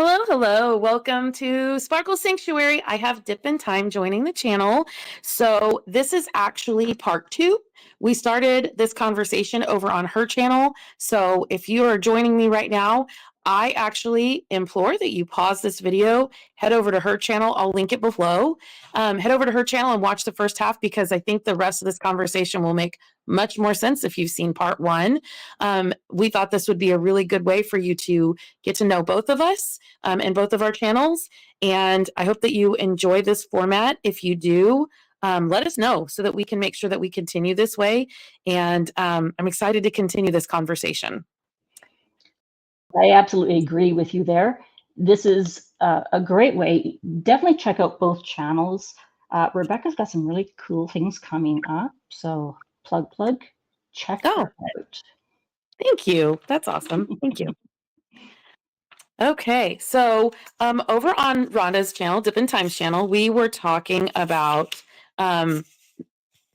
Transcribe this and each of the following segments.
Hello, hello. Welcome to Sparkle.Sanctuary. I have Dip in Time joining the channel. So this is actually part 2. We started this conversation over on her channel. So if you are joining me right now, I actually implore that you pause this video, head over to her channel. I'll link it below. Head over to her channel and watch the first half because I think the rest of this conversation will make much more sense if you've seen part 1. We thought this would be a really good way for you to get to know both of us and both of our channels. And I hope that you enjoy this format. If you do, let us know so that we can make sure that we continue this way. And I'm excited to continue this conversation. I absolutely agree with you there. This is a great way. Definitely check out both channels. Rebecca's got some really cool things coming up. So plug, check her out. Thank you. That's awesome. Thank you. Okay, so over on Rhonda's channel, Dip in Time's channel, we were talking about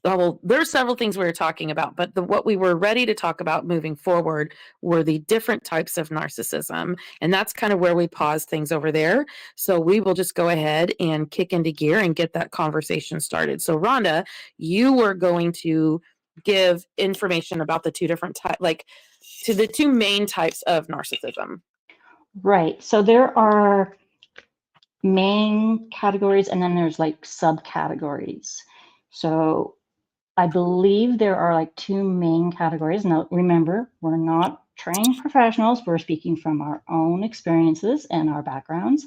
well, there's several things we were talking about, but what we were ready to talk about moving forward were the different types of narcissism. And that's kind of where we paused things over there. So we will just go ahead and kick into gear and get that conversation started. So Rhonda, you were going to give information about the two different types, like to the two main types of narcissism. Right. So there are main categories and then there's like subcategories. So I believe there are like two main categories. Now, remember, we're not trained professionals. We're speaking from our own experiences and our backgrounds.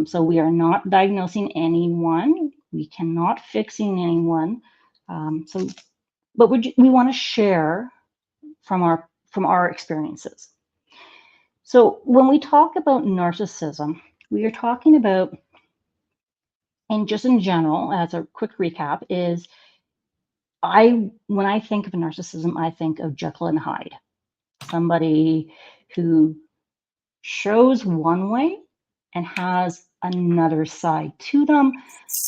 So we are not diagnosing anyone. We cannot fixing anyone. But we want to share from our experiences. So when we talk about narcissism, we are talking about, and just in general, as a quick recap, is when I think of narcissism, I think of Jekyll and Hyde, somebody who shows one way and has another side to them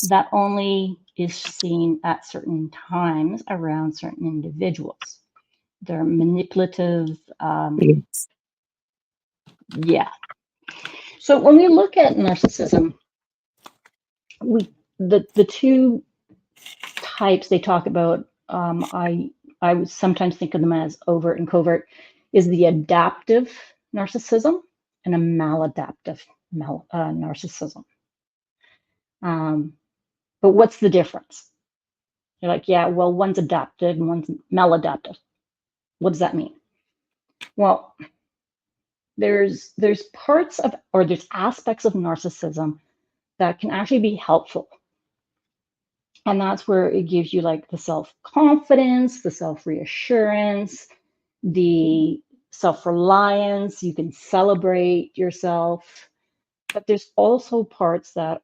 that only is seen at certain times around certain individuals. They're manipulative. Yeah. So when we look at narcissism, the two types they talk about, I would sometimes think of them as overt and covert, is the adaptive narcissism and a maladaptive narcissism. But what's the difference? You're like, yeah, well, one's adaptive and one's maladaptive. What does that mean? Well, there's parts of, or there's aspects of narcissism that can actually be helpful. And that's where it gives you like the self-confidence, the self-reassurance, the self-reliance. You can celebrate yourself. But there's also parts that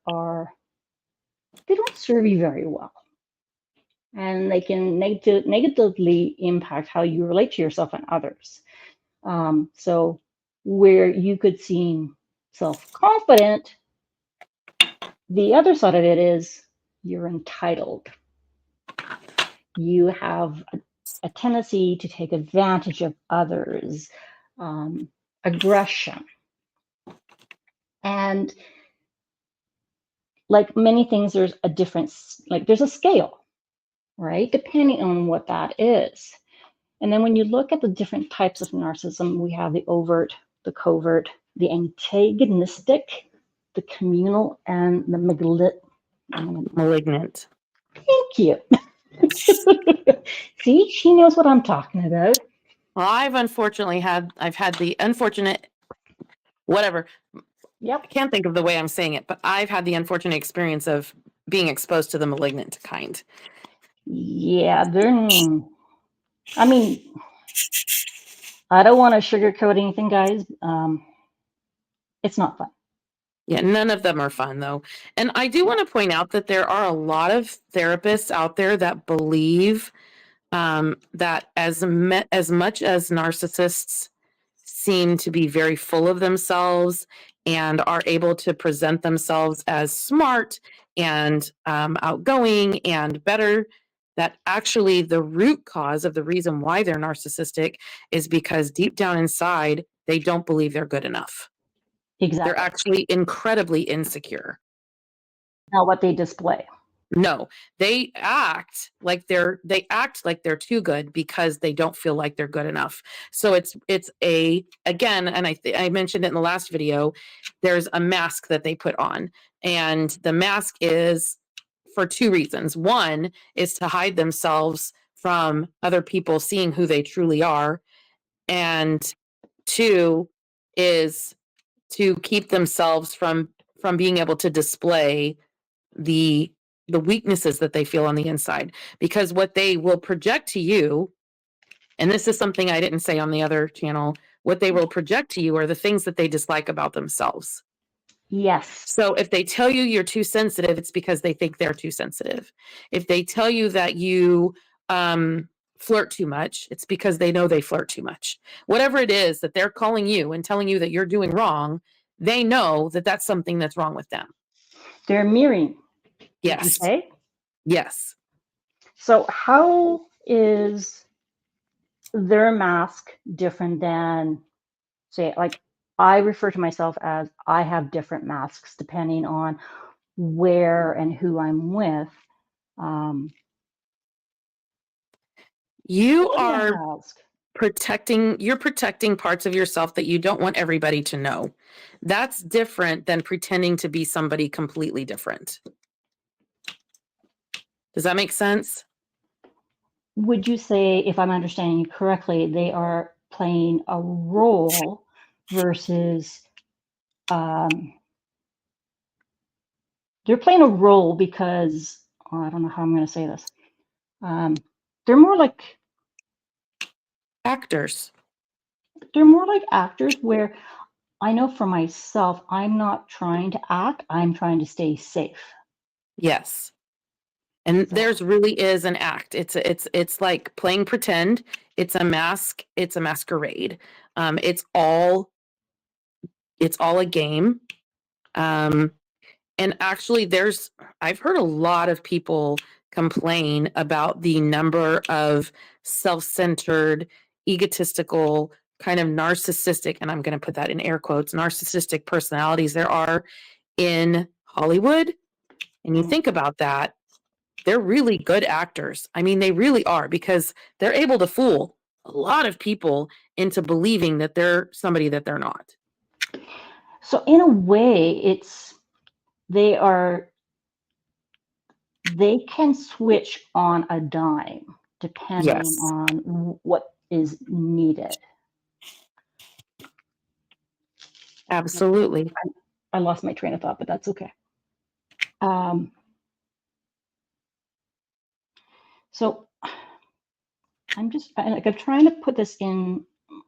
they don't serve you very well. And they can negatively impact how you relate to yourself and others. So where you could seem self-confident, the other side of it is you're entitled. You have a tendency to take advantage of others, aggression. And like many things, there's a difference, like there's a scale, right? Depending on what that is. And then when you look at the different types of narcissism, we have the overt, the covert, the antagonistic, the communal, and the Malignant. Thank you. See, she knows what I'm talking about. Well, I've had the unfortunate, whatever. Yep. I can't think of the way I'm saying it, but I've had the unfortunate experience of being exposed to the malignant kind. Yeah, I mean, I don't want to sugarcoat anything, guys. It's not fun. Yeah, none of them are fun, though. And I do want to point out that there are a lot of therapists out there that believe that as much as narcissists seem to be very full of themselves and are able to present themselves as smart and outgoing and better, that actually the root cause of the reason why they're narcissistic is because deep down inside, they don't believe they're good enough. Exactly. They're actually incredibly insecure. Not what they display. No, they act like they're too good because they don't feel like they're good enough. So it's again, and I mentioned it in the last video, there's a mask that they put on, and the mask is for two reasons. One is to hide themselves from other people seeing who they truly are, and two is to keep themselves from being able to display the weaknesses that they feel on the inside, because what they will project to you, and this is something I didn't say on the other channel, what they will project to you are the things that they dislike about themselves. Yes. So if they tell you you're too sensitive, it's because they think they're too sensitive. If they tell you that you flirt too much, it's because they know they flirt too much. Whatever it is that they're calling you and telling you that you're doing wrong, they know that that's something that's wrong with them. They're mirroring. Yes. Would you say? Yes. So how is their mask different than, say, like, I refer to myself as I have different masks depending on where and who I'm with. You What is a are mask? you're protecting parts of yourself that you don't want everybody to know. That's different than pretending to be somebody completely different. Does that make sense? Would you say, if I'm understanding you correctly, they are playing a role versus they're playing a role because, oh, I don't know how I'm going to say this. They're more like Actors. Where I know for myself, I'm not trying to act, I'm trying to stay safe. Yes. And So, there's really is an act. It's like playing pretend. It's a mask. It's a masquerade. It's all a game. And actually, I've heard a lot of people complain about the number of self-centered, egotistical, kind of narcissistic, and I'm going to put that in air quotes, narcissistic personalities there are in Hollywood. And you think about that, they're really good actors. I mean, they really are, because they're able to fool a lot of people into believing that they're somebody that they're not. so in a way, they can switch on a dime depending Yes. on what is needed. Absolutely. I lost my train of thought, but that's okay. So I'm trying to put this in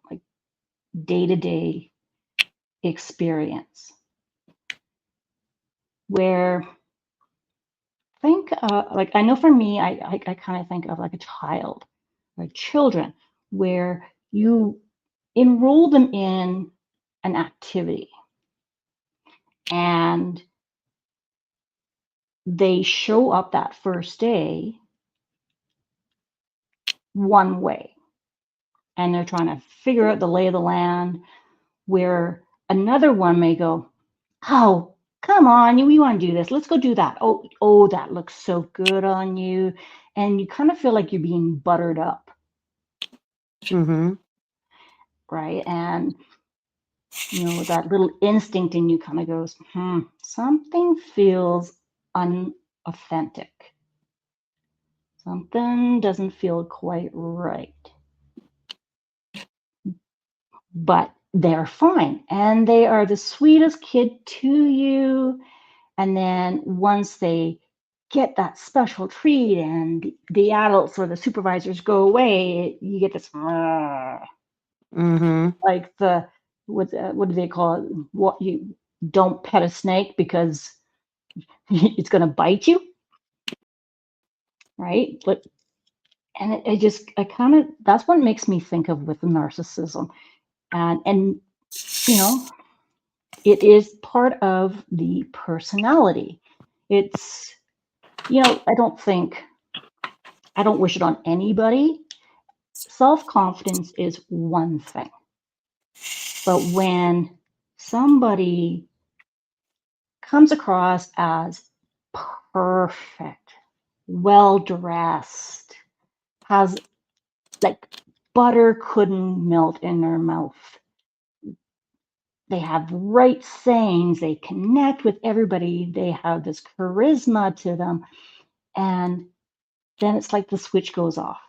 like day-to-day experience, where I know for me, I kind of think of like a child or children, where you enroll them in an activity and they show up that first day one way, and they're trying to figure out the lay of the land, where another one may go, oh, come on, we want to do this. Let's go do that. Oh, that looks so good on you. And you kind of feel like you're being buttered up. Mm-hmm. Right. And, that little instinct in you kind of goes, something feels unauthentic. Something doesn't feel quite right. But they're fine. And they are the sweetest kid to you. And then once they get that special treat and the adults or the supervisors go away, you get this Mm-hmm. like what do they call it? What, you don't pet a snake because it's going to bite you, right? But and that's what makes me think of with the narcissism, and it is part of the personality. It's I don't wish it on anybody. Self-confidence is one thing. But when somebody comes across as perfect, well-dressed, has like butter couldn't melt in their mouth. They have right sayings, they connect with everybody, they have this charisma to them, and then it's like the switch goes off.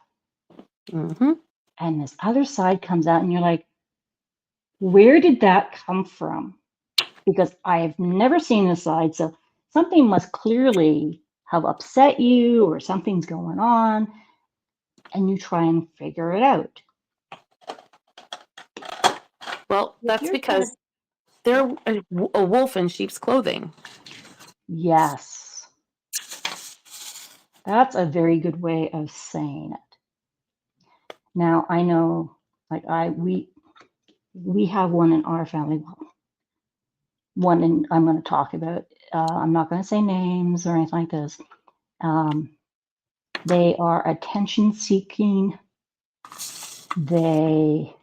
Mm-hmm. And this other side comes out, and you're like, where did that come from? Because I've never seen this side, so something must clearly have upset you, or something's going on, and you try and figure it out. Well, With that's your side, because they're a wolf in sheep's clothing. yes, that's a very good way of saying it. Now I know, like we have one in our family. Well, one, and I'm going to talk about. I'm not going to say names or anything like this. They are attention seeking. They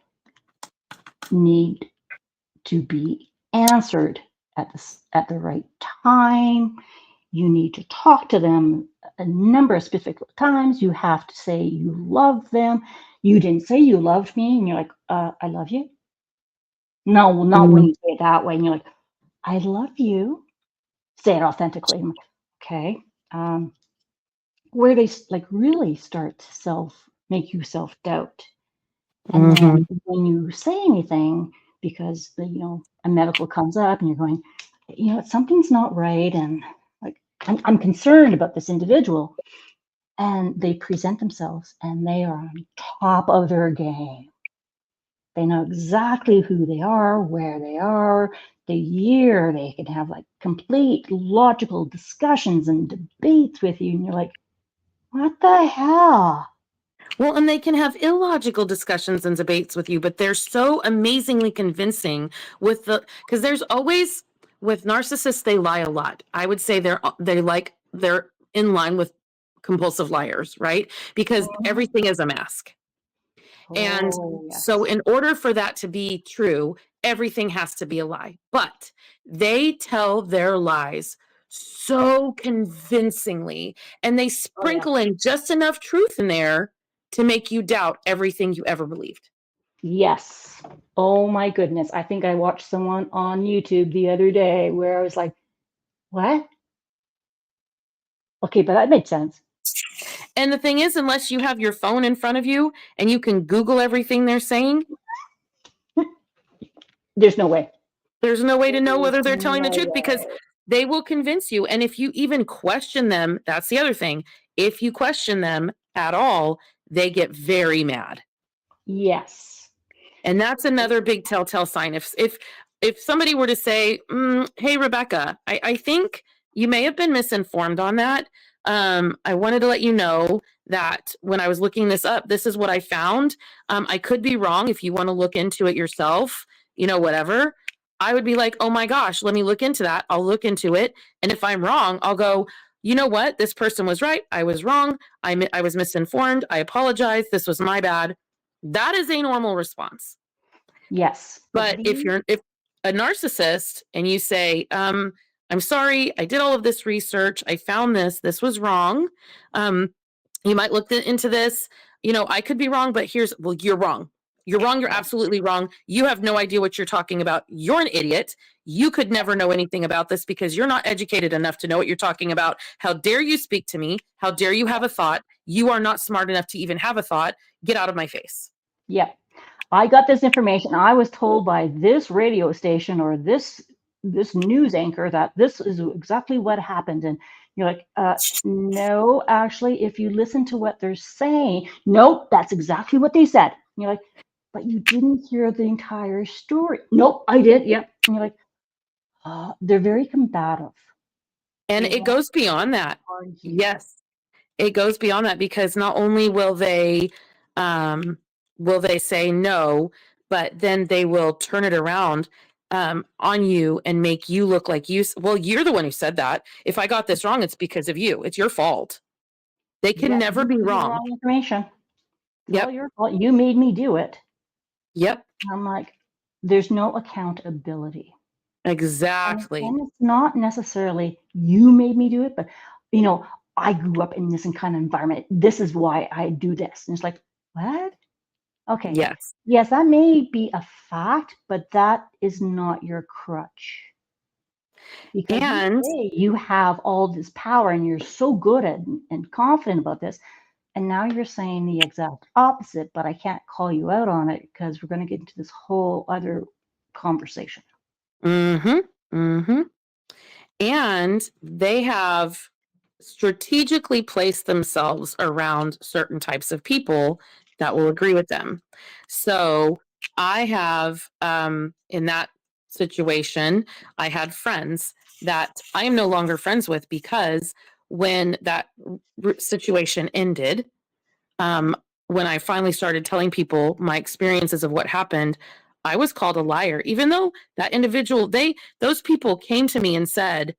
need to be answered at the right time. You need to talk to them a number of specific times. You have to say you love them. You didn't say you loved me, and you're like, I love you. No, not when Mm-hmm. you say it that way. And you're like, I love you. Say it authentically. Okay. Where they like really start to make you self-doubt. And then when you say anything, because a medical comes up and you're going, something's not right, and like I'm concerned about this individual, and they present themselves and they are on top of their game. They know exactly who they are, where they are, the year. They can have like complete logical discussions and debates with you, and you're like, what the hell? Well, and they can have illogical discussions and debates with you, but they're so amazingly convincing because there's always, with narcissists, they lie a lot. I would say they're in line with compulsive liars, right? Because everything is a mask. And Oh, so yes. in order for that to be true, everything has to be a lie. But they tell their lies so convincingly, and they Oh, yeah. sprinkle in just enough truth in there to make you doubt everything you ever believed. Yes. Oh my goodness. I think I watched someone on YouTube the other day where I was like, what? Okay, but that made sense. And the thing is, unless you have your phone in front of you and you can Google everything they're saying, There's no way. there's no way to know There's whether they're telling the no truth, because way. they will convince you. And if you even question them, that's the other thing. If you question them at all, they get very mad. Yes. And that's another big telltale sign. If somebody were to say, "Hey, Rebecca, I think you may have been misinformed on that. I wanted to let you know that when I was looking this up, this is what I found. I could be wrong. If you want to look into it yourself, whatever." I would be like, "Oh my gosh, let me look into that. I'll look into it. And if I'm wrong, I'll go, you know what? This person was right. I was wrong. I was misinformed. I apologize. This was my bad." That is a normal response. Yes. But if a narcissist and you say, "I'm sorry, I did all of this research. I found this was wrong. You might look into this. I could be wrong, but well, you're wrong. You're wrong. You're Yeah. absolutely wrong. You have no idea what you're talking about. You're an idiot. You could never know anything about this because you're not educated enough to know what you're talking about. How dare you speak to me? How dare you have a thought? You are not smart enough to even have a thought. Get out of my face." Yeah. I got this information. I was told by this radio station or this news anchor that this is exactly what happened. And you're like, no, actually, if you listen to what they're saying, nope, that's exactly what they said. And you're like, but you didn't hear the entire story. Nope, I did. Yep. And you're like, they're very combative. And They it want goes beyond that. to argue. Yes. It goes beyond that, because not only will they say no, but then they will turn it around on you and make you look like well, you're the one who said that. If I got this wrong, it's because of you. It's your fault. They can Yep, never you be gave me the wrong. wrong information. It's all Yep. your fault. You made me do it. Yep. I'm like, there's no accountability. Exactly. And it's not necessarily you made me do it, but you know, I grew up in this kind of environment. This is why I do this. And it's like, what? Okay. Yes. Yes, that may be a fact, but that is not your crutch. Because you And say you have all this power and you're so good at and confident about this. And now you're saying the exact opposite, but I can't call you out on it because we're going to get into this whole other conversation. mm-hmm, mm-hmm. And they have strategically placed themselves around certain types of people that will agree with them. So I have, in that situation, I had friends that I am no longer friends with because when that situation ended, um, when I finally started telling people my experiences of what happened, I was called a liar, even though that individual, those people came to me and said,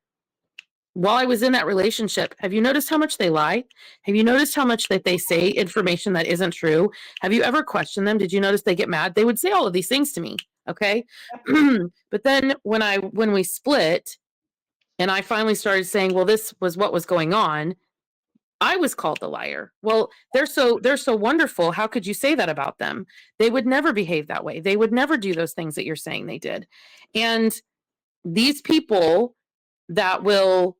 while I was in that relationship, have you noticed how much they lie? Have you noticed how much that they say information that isn't true? Have you ever questioned them? Did you notice they get mad? They would say all of these things to me. Okay. But then when we split and I finally started saying, well, this was what was going on, I was called the liar. Well, they're so wonderful. How could you say that about them? They would never behave that way. They would never do those things that you're saying they did. And these people that will,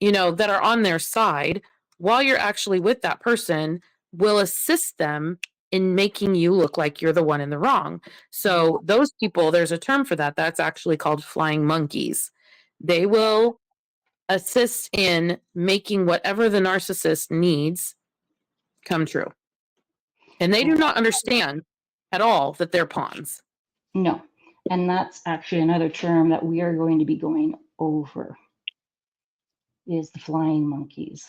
that are on their side while you're actually with that person will assist them in making you look like you're the one in the wrong. So those people, there's a term for that. That's actually called flying monkeys. They will assist in making whatever the narcissist needs come true. And they do not understand at all that they're pawns. No. And that's actually another term that we are going to be going over is the flying monkeys.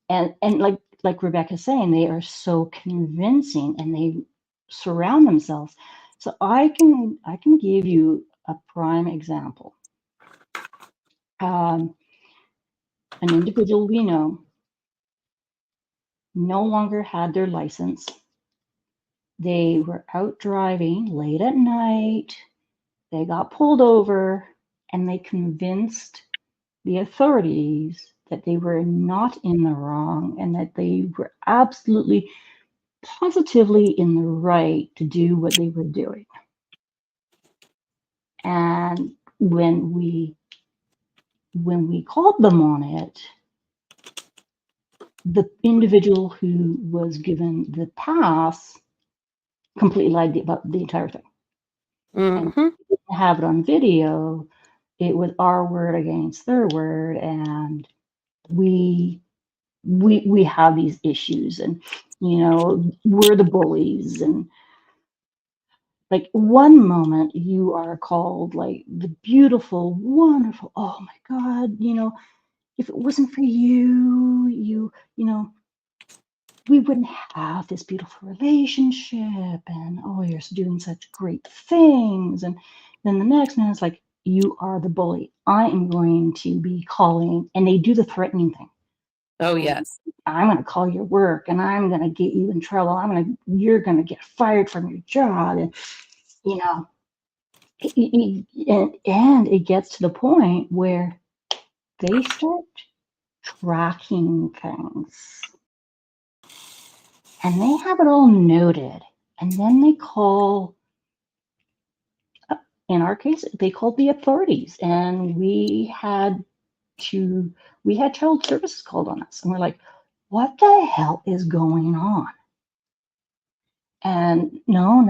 And like Rebecca's saying, they are so convincing and they surround themselves. So I can give you a prime example. An individual we know no longer had their license. They were out driving late at night. They got pulled over and they convinced the authorities that they were not in the wrong and that they were absolutely positively in the right to do what they were doing. And when we called them on it, the individual who was given the pass completely lied about the entire thing. And Mm-hmm. we didn't have it on video. It was our word against their word, and we have these issues, and we're the bullies. And like one moment you are called like the beautiful, wonderful, oh my God, if it wasn't for you, we wouldn't have this beautiful relationship, and oh, you're doing such great things. And then the next minute it's like, you are the bully. I am going to be calling, and they do the threatening thing. Oh, yes. I'm going to call your work and I'm going to get you in trouble. You're going to get fired from your job. And, and it gets to the point where they start tracking things and they have it all noted. And then they call, in our case, they called the authorities, and we had child services called on us. And we're like, what the hell is going on? And no,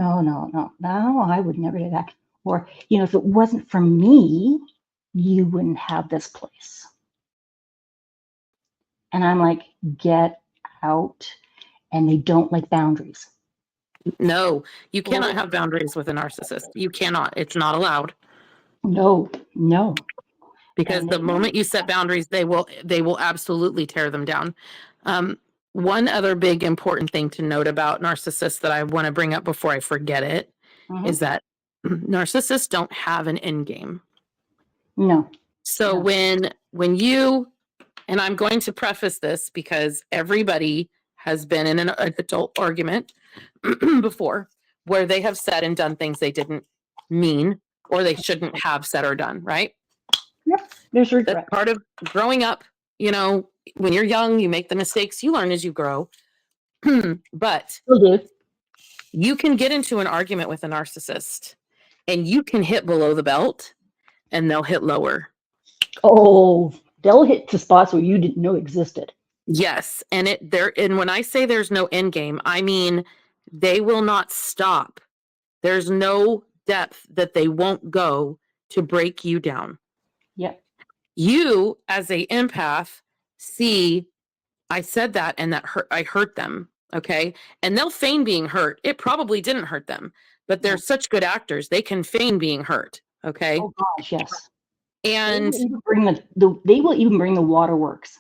I would never do that. Or, if it wasn't for me, you wouldn't have this place. And I'm like, get out. And they don't like boundaries. No, you cannot have boundaries with a narcissist. You cannot. It's not allowed. No. Because the moment you set boundaries, they will absolutely tear them down. One other big important thing to note about narcissists that I want to bring up before I forget it is that narcissists don't have an end game. No. So when you, and I'm going to preface this because everybody has been in an adult argument before where they have said and done things they didn't mean, or they shouldn't have said or done, right? Yep. There's That's regret. part of growing up. You know, when you're young, you make the mistakes, you learn as you grow. But Will do. you can get into an argument with a narcissist and you can hit below the belt and they'll hit lower. Oh, they'll hit the spots where you didn't know existed. Yes. And when I say there's no end game, I mean they will not stop. There's no depth that they won't go to break you down. Yep. You, as a empath, see, I said that and that hurt, I hurt them. Okay. And they'll feign being hurt. It probably didn't hurt them, but they're such good actors. They can feign being hurt. Okay. Oh gosh, yes. And they will even bring the waterworks.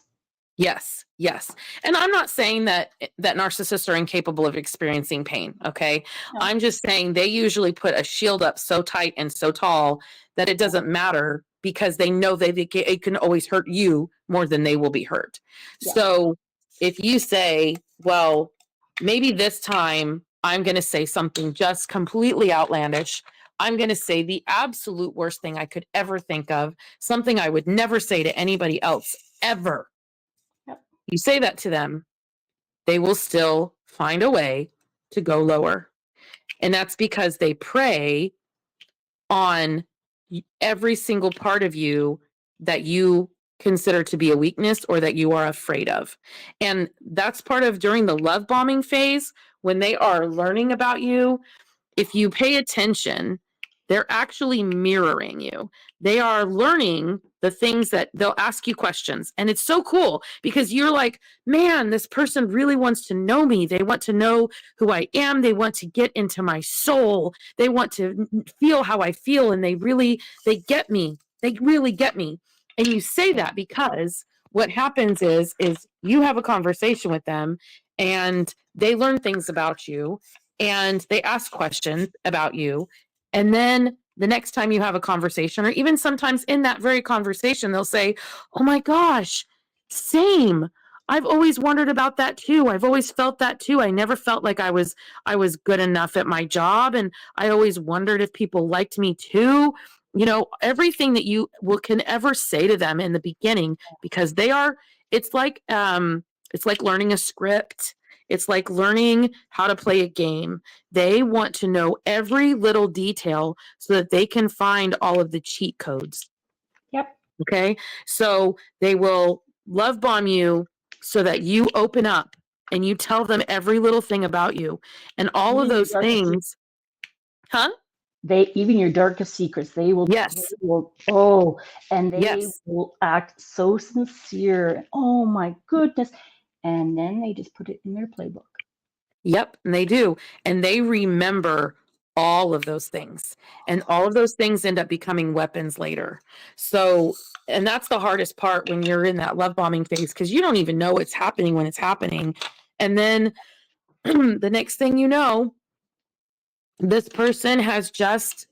yes, yes. And I'm not saying that narcissists are incapable of experiencing pain, okay? No. I'm just saying they usually put a shield up so tight and so tall that it doesn't matter because they know it can always hurt you more than they will be hurt. Yeah. So if you say, well, maybe this time I'm going to say something just completely outlandish. I'm going to say the absolute worst thing I could ever think of, something I would never say to anybody else ever. You say that to them, they will still find a way to go lower. And that's because they prey on every single part of you that you consider to be a weakness or that you are afraid of. And that's part of during the love bombing phase, when they are learning about you. If you pay attention, they're actually mirroring you. They are learning the things that they'll ask you questions. And it's so cool because you're like, man, this person really wants to know me. They want to know who I am. They want to get into my soul. They want to feel how I feel. And they get me. They really get me. And you say that because what happens is you have a conversation with them and they learn things about you and they ask questions about you. And then the next time you have a conversation, or even sometimes in that very conversation, they'll say, oh my gosh, same. I've always wondered about that too. I've always felt that too. I never felt like I was good enough at my job. And I always wondered if people liked me too. You know, everything that you can ever say to them in the beginning, because it's like learning a script. It's like learning how to play a game. They want to know every little detail so that they can find all of the cheat codes. Yep. Okay. So they will love bomb you so that you open up and you tell them every little thing about you and all of those things. Huh? Even your darkest secrets, they will. Yes. And they will act so sincere. Oh my goodness. And then they just put it in their playbook. Yep, and they do. And they remember all of those things. And all of those things end up becoming weapons later. So, and that's the hardest part when you're in that love bombing phase, because you don't even know what's happening when it's happening. And then the next thing you know, this person has just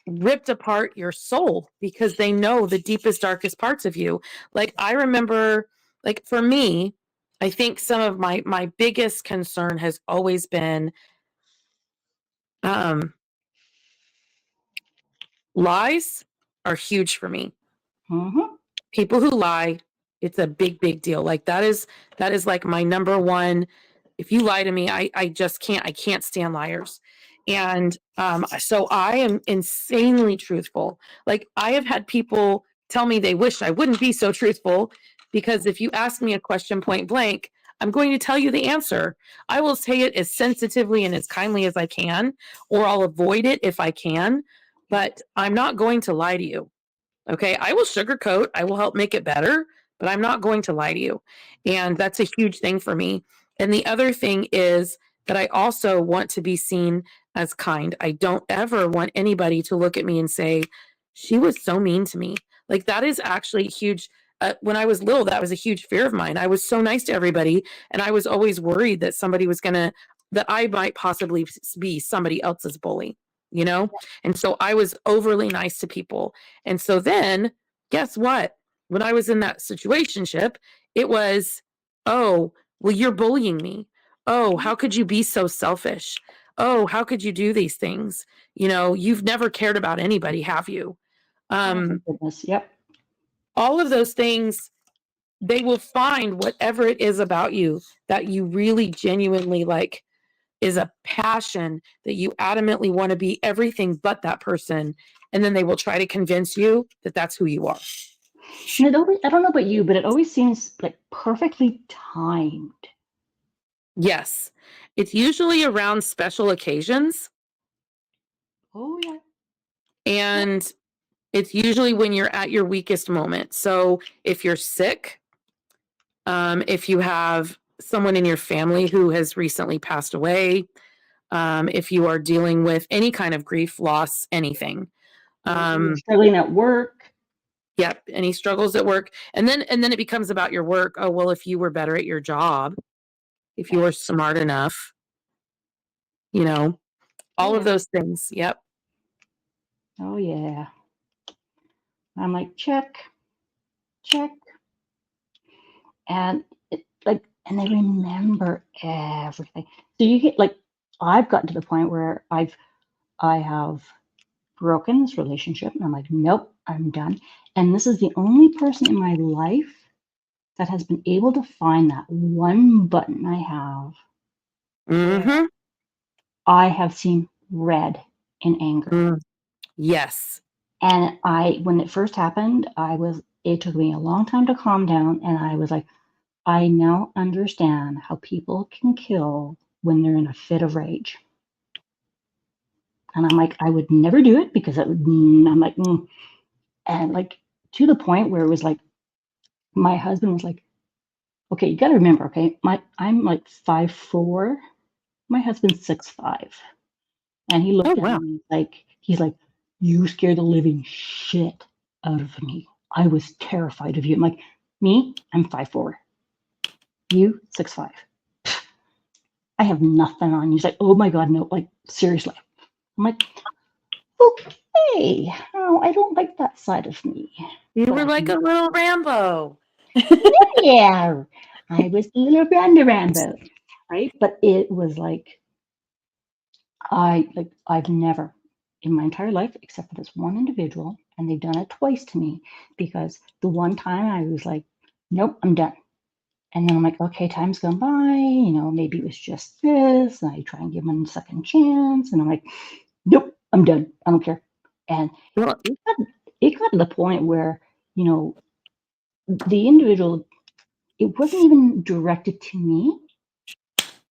ripped apart your soul because they know the deepest, darkest parts of you. Like I remember, like for me, I think some of my biggest concern has always been lies are huge for me. Mm-hmm. People who lie, it's a big, big deal. Like that is like my number one. If you lie to me, I can't stand liars. And so I am insanely truthful. Like I have had people tell me they wish I wouldn't be so truthful, because if you ask me a question point blank, I'm going to tell you the answer. I will say it as sensitively and as kindly as I can, or I'll avoid it if I can, but I'm not going to lie to you. Okay. I will sugarcoat, I will help make it better, but I'm not going to lie to you. And that's a huge thing for me. And the other thing is that I also want to be seen as kind. I don't ever want anybody to look at me and say, she was so mean to me. Like that is actually huge. When I was little, that was a huge fear of mine. I was so nice to everybody. And I was always worried that that I might possibly be somebody else's bully, you know? And so I was overly nice to people. And so then guess what? When I was in that situationship, it was, oh, well, you're bullying me. Oh, how could you be so selfish? oh, how could you do these things? You've never cared about anybody, have you? Oh my goodness. Yep. All of those things, they will find whatever it is about you that you really genuinely like is a passion that you adamantly want to be everything but that person. And then they will try to convince you that that's who you are. And it always, I don't know about you, but it always seems like perfectly timed. Yes. It's usually around special occasions. Oh yeah. And it's usually when you're at your weakest moment. So if you're sick, if you have someone in your family who has recently passed away, if you are dealing with any kind of grief, loss, anything. You're struggling at work. Yep, any struggles at work. And then it becomes about your work. Oh, well, if you were better at your job, if you were smart enough, all of Yeah. those things. Yep. Oh yeah. I'm like, check. And and they remember everything. So you get like, I've gotten to the point where I have broken this relationship, and I'm like, nope, I'm done. And this is the only person in my life that has been able to find that one button I have where Mm-hmm. I have seen red in anger. Mm. Yes. And when it first happened, it took me a long time to calm down. And I was like, I now understand how people can kill when they're in a fit of rage. And I'm like, I would never do it because I'm like, and like to the point where it was like, my husband was like, okay, you got to remember, okay, I'm like 5'4", my husband's 6'5", and he Oh, looked at wow. me he's like, you scared the living shit out of me. I was terrified of you. I'm like, me, I'm 5'4", you 6'5". I have nothing on you. He's like, oh my god, no, like seriously. I'm like, okay, no, I don't like that side of me. You But were like a little Rambo. yeah, I was a little Rambo, right? But it was like, I've never in my entire life, except for this one individual, and they've done it twice to me, because the one time I was like, nope, I'm done. And then I'm like, okay, time's gone by, maybe it was just this. And I try and give them a second chance. And I'm like, nope, I'm done. I don't care. And Well, it got to the point where, the individual, it wasn't even directed to me.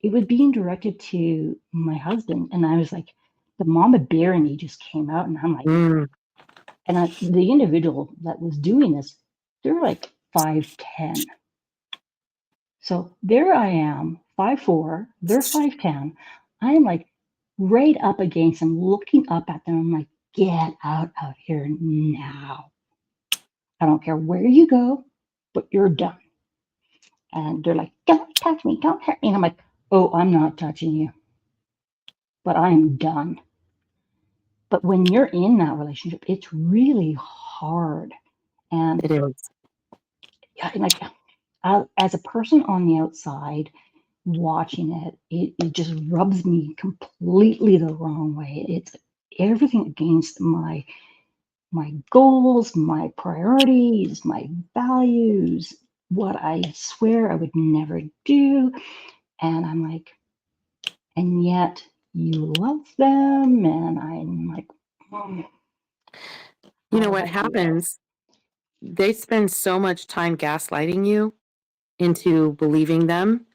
It was being directed to my husband. And I was like, the mama bear in me just came out. And I'm like, the individual that was doing this, they're like 5'10". So there I am, 5'4", they're 5'10". I'm like right up against them, looking up at them. I'm like, get out of here now. I don't care where you go, but you're done. And they're like, don't touch me, don't hurt me. And I'm like, oh, I'm not touching you, but I'm done. But when you're in that relationship, it's really hard. And it is. like, as a person on the outside watching it just rubs me completely the wrong way. It's everything against my goals, my priorities, my values, what I swear I would never do. And I'm like, and yet you love them. And I'm like, You know how do what I do that? happens? They spend so much time gaslighting you into believing them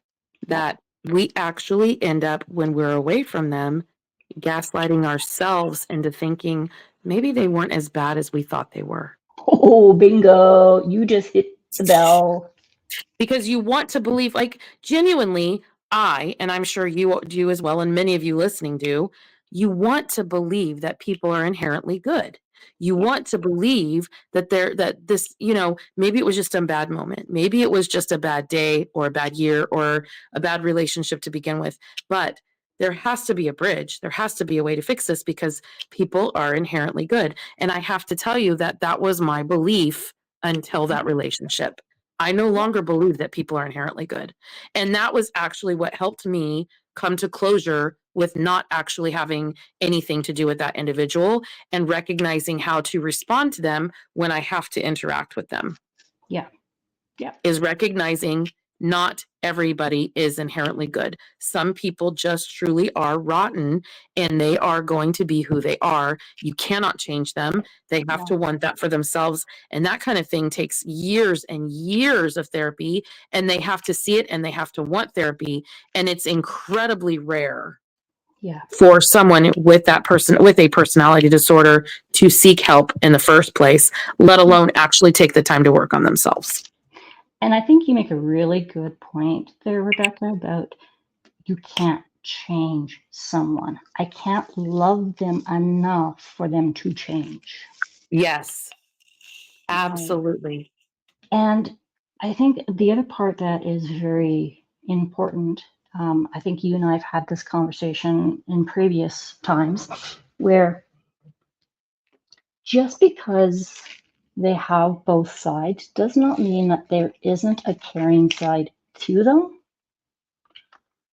Yep. that we actually end up, when we're away from them, gaslighting ourselves into thinking maybe they weren't as bad as we thought they were. Oh, bingo. You just hit the bell. Because you want to believe, like, genuinely, and I'm sure you do as well, and many of you listening do, you want to believe that people are inherently good. You Yeah. want to believe that this, maybe it was just a bad moment. Maybe it was just a bad day or a bad year or a bad relationship to begin with. But there has to be a bridge. There has to be a way to fix this, because people are inherently good. And I have to tell you that that was my belief until that relationship. I no Yeah. longer believe that people are inherently good. And that was actually what helped me come to closure with not actually having anything to do with that individual, and recognizing how to respond to them when I have to interact with them. Yeah. Yeah. Is recognizing not everybody is inherently good. Some people just truly are rotten, and they are going to be who they are. You cannot change them. They have to want that for themselves. And that kind of thing takes years and years of therapy, and they have to see it and they have to want therapy. And it's incredibly rare for someone with a personality disorder to seek help in the first place, let alone actually take the time to work on themselves. And I think you make a really good point there, Rebecca, about you can't change someone. I can't love them enough for them to change. Yes, absolutely. And I think the other part that is very important, I think you and I have had this conversation in previous times, where just because they have both sides does not mean that there isn't a caring side to them,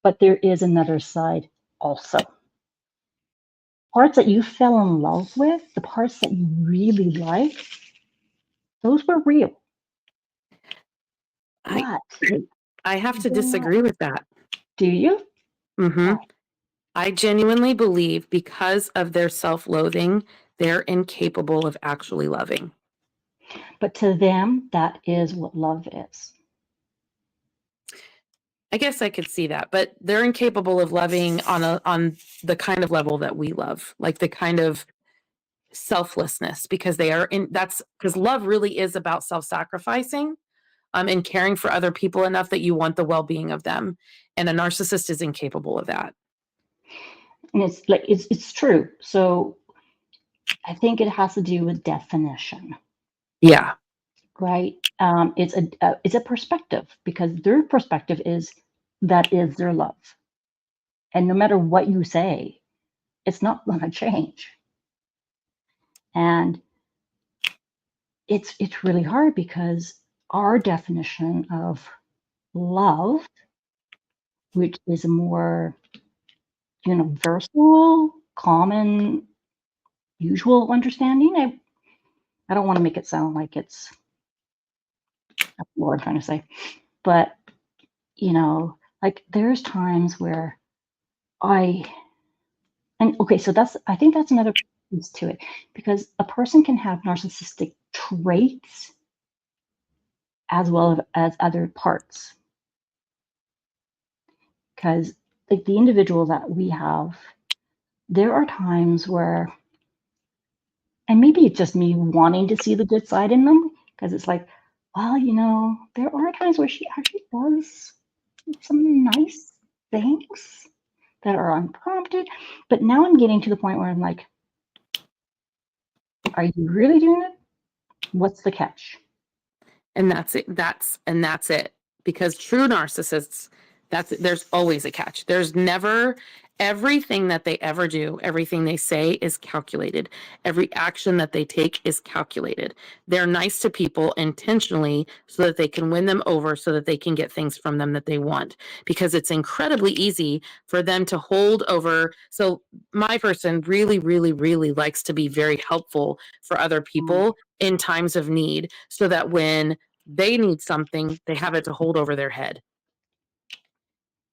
but there is another side also. Parts that you fell in love with, the parts that you really like, those were real. I have to disagree with that. Do you? Mm-hmm. I genuinely believe because of their self-loathing, they're incapable of actually loving. But to them, that is what love is. I guess I could see that, but they're incapable of loving on the kind of level that we love, like the kind of selflessness, because that's because love really is about self-sacrificing, and caring for other people enough that you want the well-being of them. And a narcissist is incapable of that. And it's true. So I think it has to do with definition. Yeah. Right. It's a perspective, because their perspective is that is their love. And no matter what you say, it's not going to change. And it's really hard, because our definition of love, which is a more universal, common, usual understanding. I don't want to make it sound like it's what I'm trying to say, but like there's times where I think that's another piece to it, because a person can have narcissistic traits as well as other parts. Because like the individual that we have, there are times where, and maybe it's just me wanting to see the good side in them, because it's like, well, there are times where she actually does some nice things that are unprompted. But now I'm getting to the point where I'm like, are you really doing it? What's the catch? And that's it. That's it. Because true narcissists, there's always a catch. There's never, everything that they ever do, everything they say is calculated. Every action that they take is calculated. They're nice to people intentionally so that they can win them over, so that they can get things from them that they want. Because it's incredibly easy for them to hold over. So my person really, really, really likes to be very helpful for other people in times of need, so that when they need something, they have it to hold over their head.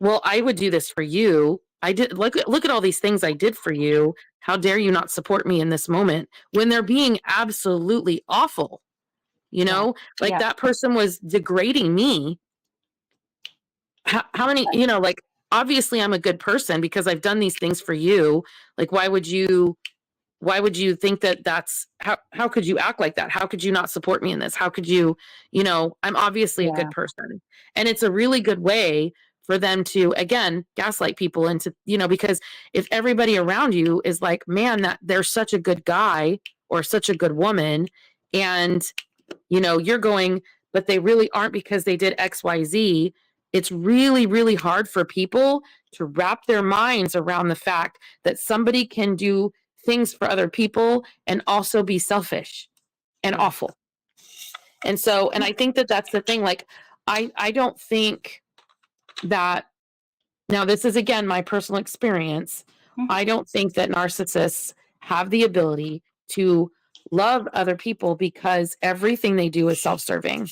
Well, I would do this for you. I did look at all these things I did for you. How dare you not support me in this moment, when they're being absolutely awful? That person was degrading me. How many, like, obviously I'm a good person because I've done these things for you. Like, why would you think that how could you act like that? How could you not support me in this? How could you, I'm obviously a good person. And it's a really good way for them to, again, gaslight people into, because if everybody around you is like, man, that they're such a good guy or such a good woman, and, you're going, but they really aren't because they did XYZ. It's really, really hard for people to wrap their minds around the fact that somebody can do things for other people and also be selfish and awful. And I think that that's the thing. Like, I don't think that Now, this is again my personal experience. Mhm. I don't think that narcissists have the ability to love other people because everything they do is self-serving.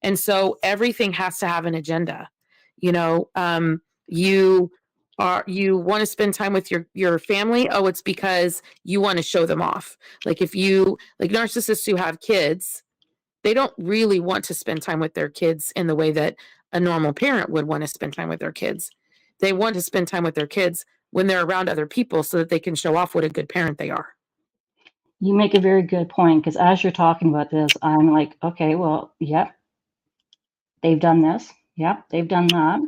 And so everything has to have an agenda. You know, you want to spend time with your family. Oh, it's because you want to show them off. Like if you like narcissists who have kids, they don't really want to spend time with their kids in the way that a normal parent would want to spend time with their kids. They want to spend time with their kids when they're around other people so that they can show off what a good parent they are. You make a very good point, because as you're talking about this, I'm like, okay, well, yep, they've done this. Yep, they've done that.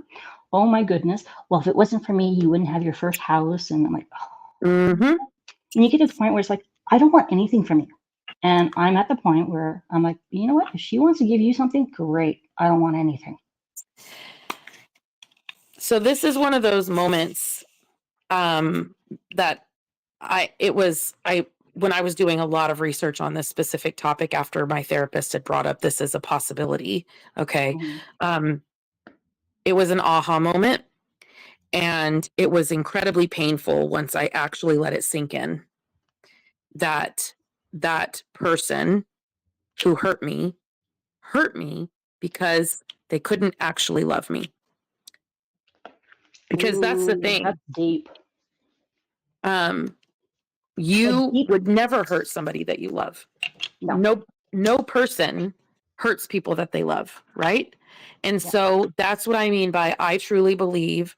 Oh my goodness. Well, if it wasn't for me, you wouldn't have your first house. And I'm like, oh. Mm-hmm. And you get to the point where it's like, I don't want anything from you. And I'm at the point where I'm like, you know what? If she wants to give you something, great. I don't want anything. So this is one of those moments that when I was doing a lot of research on this specific topic after my therapist had brought up this as a possibility. Okay. Mm-hmm. It was an aha moment, and it was incredibly painful once I actually let it sink in that that person who hurt me because they couldn't actually love me. Because that's the Ooh, thing. that's deep. You Deep. would never hurt somebody that you love. No. No person hurts people that they love, right? And Yeah. so that's what I mean by I truly believe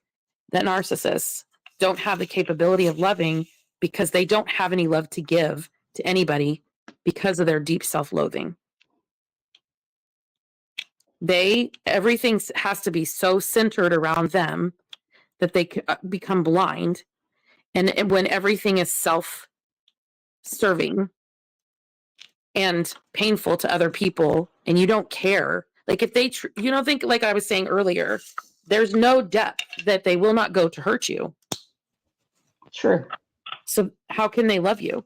that narcissists don't have the capability of loving because they don't have any love to give to anybody because of their deep self-loathing. Everything has to be so centered around them that they become blind. And when everything is self-serving and painful to other people and you don't care, like if they you don't think, like I was saying earlier, there's no depth that they will not go to hurt you. Sure. So how can they love you?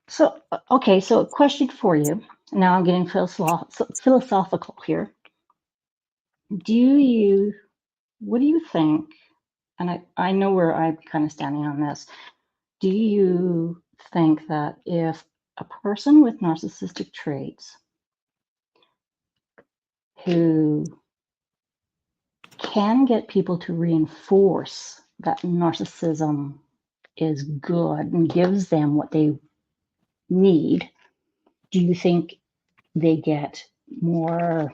So, okay, so a question for you. Now I'm getting philosophical here. What do you think, and I know where I'm kind of standing on this, do you think that if a person with narcissistic traits who can get people to reinforce that narcissism is good and gives them what they need, do you think they get more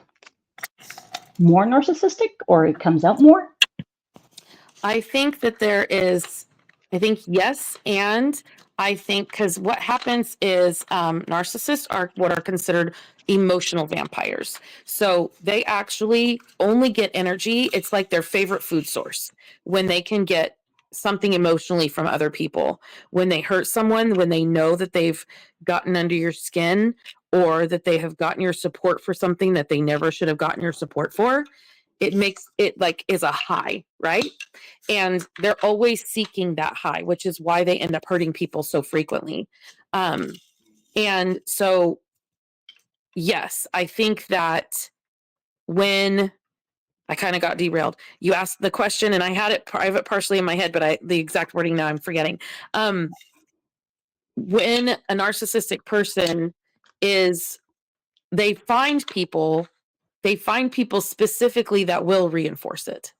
narcissistic, or it comes out more? I think that I think yes. And I think because what happens is narcissists are what are considered emotional vampires. So they actually only get energy. It's like their favorite food source when they can get something emotionally from other people. When they hurt someone, when they know that they've gotten under your skin or that they have gotten your support for something that they never should have gotten your support for, it makes it like is a high, right? And they're always seeking that high, which is why they end up hurting people so frequently. And so, yes, I think that when I kind of got derailed, you asked the question and I had it partially in my head, but the exact wording now I'm forgetting. When a narcissistic person is, they find people specifically that will reinforce it,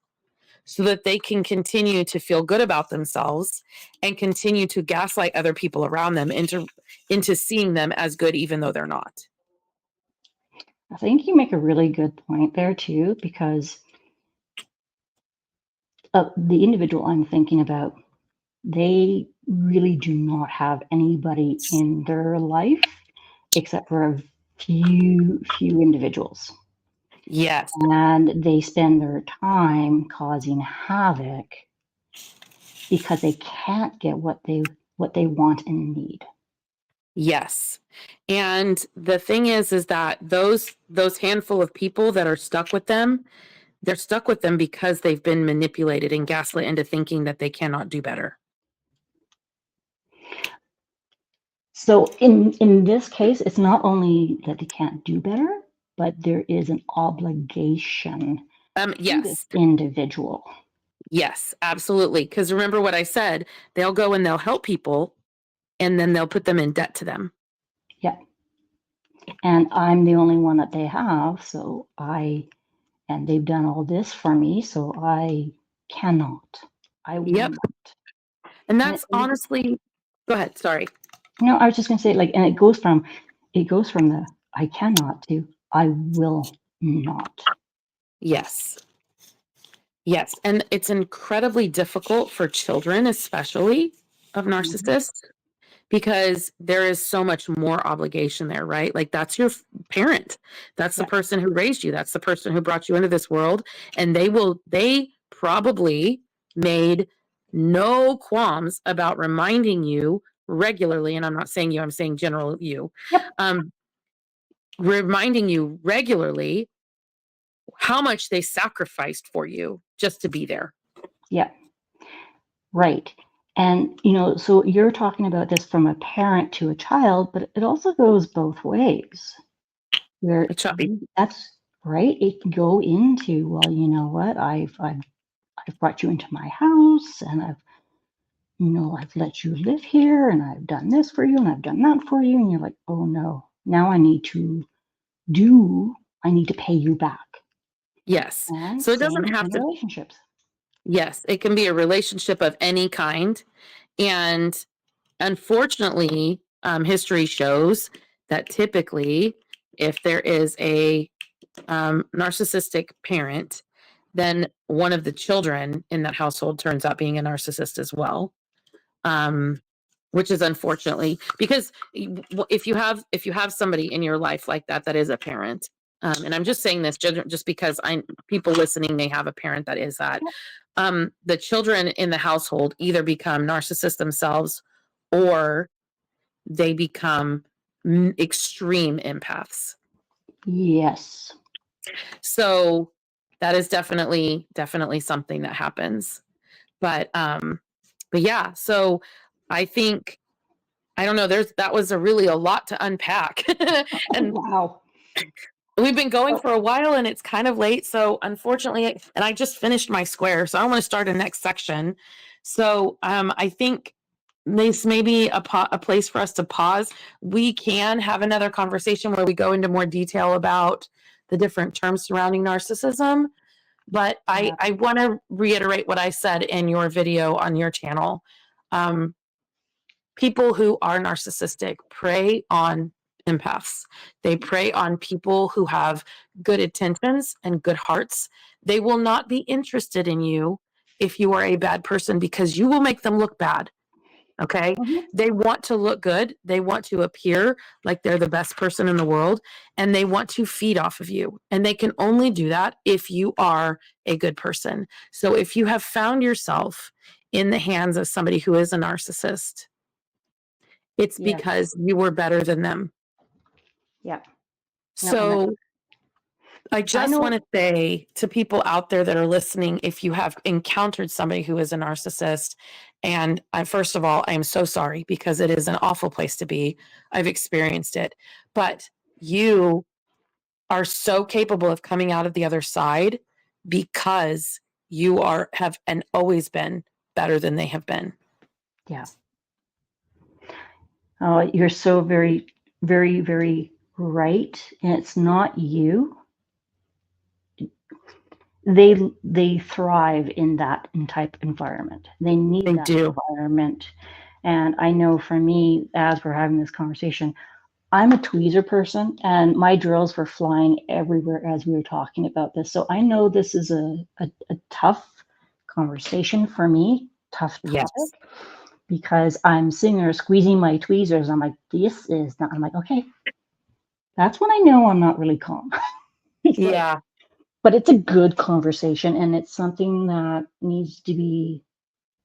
so that they can continue to feel good about themselves and continue to gaslight other people around them into seeing them as good, even though they're not. I think you make a really good point there too, because the individual I'm thinking about, they really do not have anybody in their life except for a few individuals. Yes. And they spend their time causing havoc because they can't get what they want and need. Yes. And the thing is that those handful of people that are stuck with them, they're stuck with them because they've been manipulated and gaslit into thinking that they cannot do better. So in this case, it's not only that they can't do better, but there is an obligation Yes. Individual. Yes, absolutely. Because remember what I said, they'll go and they'll help people and then they'll put them in debt to them. Yeah. And I'm the only one that they have. So and they've done all this for me. So I cannot. I will Yep. not. And that's honestly, go ahead. Sorry. No, I was just going to say, like, and it goes from the I cannot to I will not. Yes. Yes. And it's incredibly difficult for children, especially of narcissists, because there is so much more obligation there, right? Like that's your parent. That's the person who raised you. That's the person who brought you into this world. And they probably made no qualms about reminding you regularly. And I'm not saying you, I'm saying general you, Yep. reminding you regularly how much they sacrificed for you just to be there. Yeah. Right. And, so you're talking about this from a parent to a child, but it also goes both ways. Where that's right. It can go into, well, you know what? I've brought you into my house and I've let you live here and I've done this for you and I've done that for you. And you're like, oh no, now I need to pay you back. Yes. And So it doesn't have in to. relationships. Yes, it can be a relationship of any kind. And unfortunately, history shows that typically, if there is a narcissistic parent, then one of the children in that household turns out being a narcissist as well. Which is unfortunately because if you have somebody in your life like that is a parent, and I'm just saying this just because people listening may have a parent that is that. The children in the household either become narcissists themselves or they become extreme empaths. Yes. So that is definitely something that happens. But yeah, so I think, I don't know, that was really a lot to unpack. And Wow. we've been going for a while and it's kind of late. So unfortunately, and I just finished my square, so I want to start a next section. So I think this may be a place for us to pause. We can have another conversation where we go into more detail about the different terms surrounding narcissism. But I want to reiterate what I said in your video on your channel. People who are narcissistic prey on empaths. They prey on people who have good intentions and good hearts. They will not be interested in you if you are a bad person because you will make them look bad. Okay. They want to look good. They want to appear like they're the best person in the world and they want to feed off of you. And they can only do that if you are a good person. So if you have found yourself in the hands of somebody who is a narcissist, it's because you were better than them. Yeah. So I just want to say to people out there that are listening, if you have encountered somebody who is a narcissist, and first of all, I am so sorry because it is an awful place to be. I've experienced it, but you are so capable of coming out of the other side because you have and always been better than they have been. Yeah. Oh, you're so very, very, very right. And it's not you. They thrive in that type environment. They need that environment. And I know for me, as we're having this conversation, I'm a tweezer person and my drills were flying everywhere as we were talking about this. So I know this is a tough conversation for me, tough topic, because I'm sitting there squeezing my tweezers. I'm like, this is not, I'm like, okay, that's when I know I'm not really calm. Yeah. But it's a good conversation and it's something that needs to be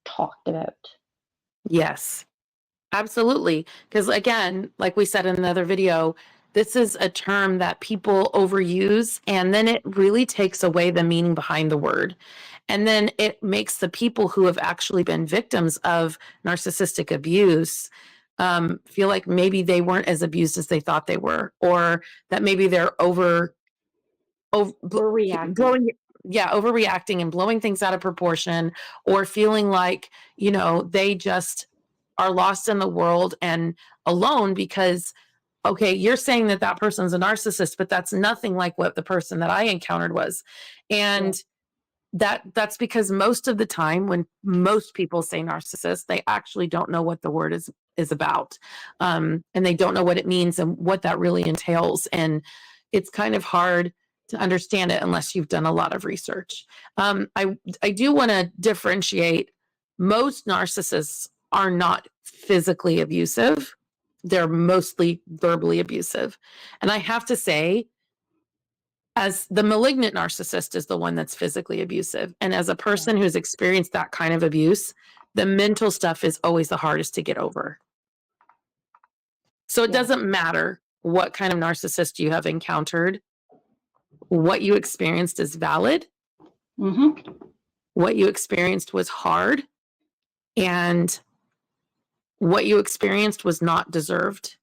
talked about. Yes. Absolutely. Because again, like we said in another video, this is a term that people overuse, and then it really takes away the meaning behind the word. And then it makes the people who have actually been victims of narcissistic abuse feel like maybe they weren't as abused as they thought they were, or that maybe they're overreacting. overreacting and blowing things out of proportion, or feeling like, they just are lost in the world and alone because, okay, you're saying that person's a narcissist, but that's nothing like what the person that I encountered was. And that's because most of the time when most people say narcissist, they actually don't know what the word is about. And they don't know what it means and what that really entails. And it's kind of hard to understand it unless you've done a lot of research. I do want to differentiate. Most narcissists are not physically abusive. They're mostly verbally abusive. And I have to say, as the malignant narcissist is the one that's physically abusive. And as a person who's experienced that kind of abuse, the mental stuff is always the hardest to get over. So it doesn't matter what kind of narcissist you have encountered. What you experienced is valid. Mm-hmm. What you experienced was hard. And what you experienced was not deserved.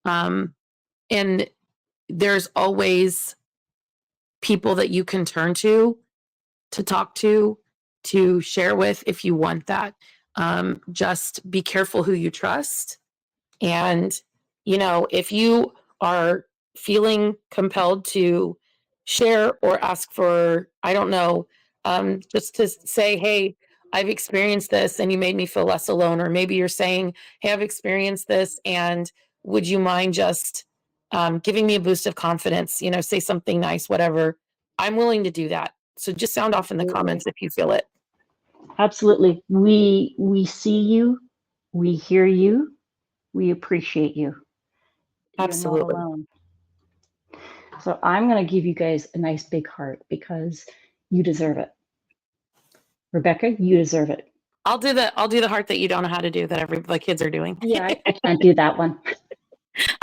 And there's always people that you can turn to talk to share with if you want that. Just be careful who you trust. And, if you are feeling compelled to share or ask for, I don't know, just to say, hey, I've experienced this and you made me feel less alone. Or maybe you're saying, hey, I've experienced this and would you mind just giving me a boost of confidence, say something nice, whatever. I'm willing to do that. So just sound off in the comments if you feel it. Absolutely. We see you, we hear you, we appreciate you. Absolutely. You're not alone. So I'm going to give you guys a nice big heart because you deserve it. Rebecca, you deserve it. I'll do the heart that you don't know how to do that the kids are doing. Yeah, I can't do that one.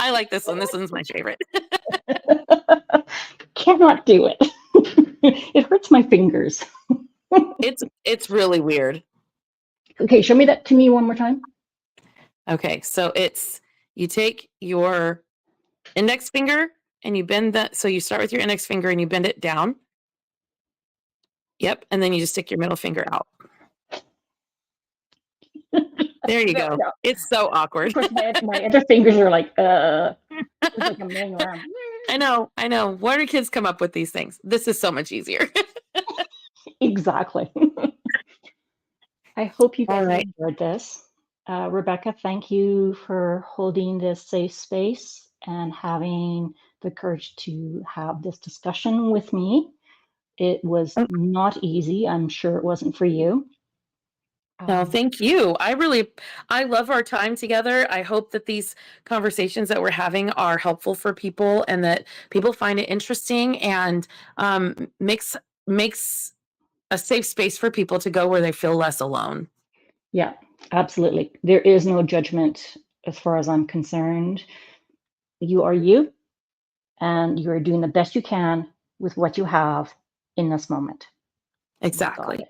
I like this one. This one's my favorite. Cannot do it. It hurts my fingers. It's really weird. Okay, show me that to me one more time. Okay, so you take your index finger and you bend that. So you start with your index finger and you bend it down. Yep, and then you just stick your middle finger out. There you go. No. It's so awkward. Of course, my other fingers are like, it's like I'm laying around. I know. Why do kids come up with these things? This is so much easier. Exactly. I hope you guys enjoyed this. Rebecca, thank you for holding this safe space and having the courage to have this discussion with me. It was not easy. I'm sure it wasn't for you. No, thank you. I love our time together. I hope that these conversations that we're having are helpful for people and that people find it interesting and makes a safe space for people to go where they feel less alone. Yeah, absolutely. There is no judgment as far as I'm concerned. You are you, and you are doing the best you can with what you have in this moment. Exactly.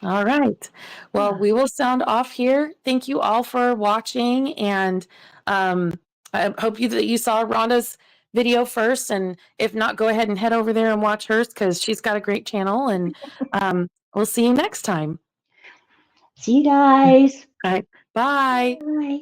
All right. Well, we will sound off here. Thank you all for watching. And I hope that you saw Rhonda's video first. And if not, go ahead and head over there and watch hers because she's got a great channel. And we'll see you next time. See you guys. All right. Bye. Bye.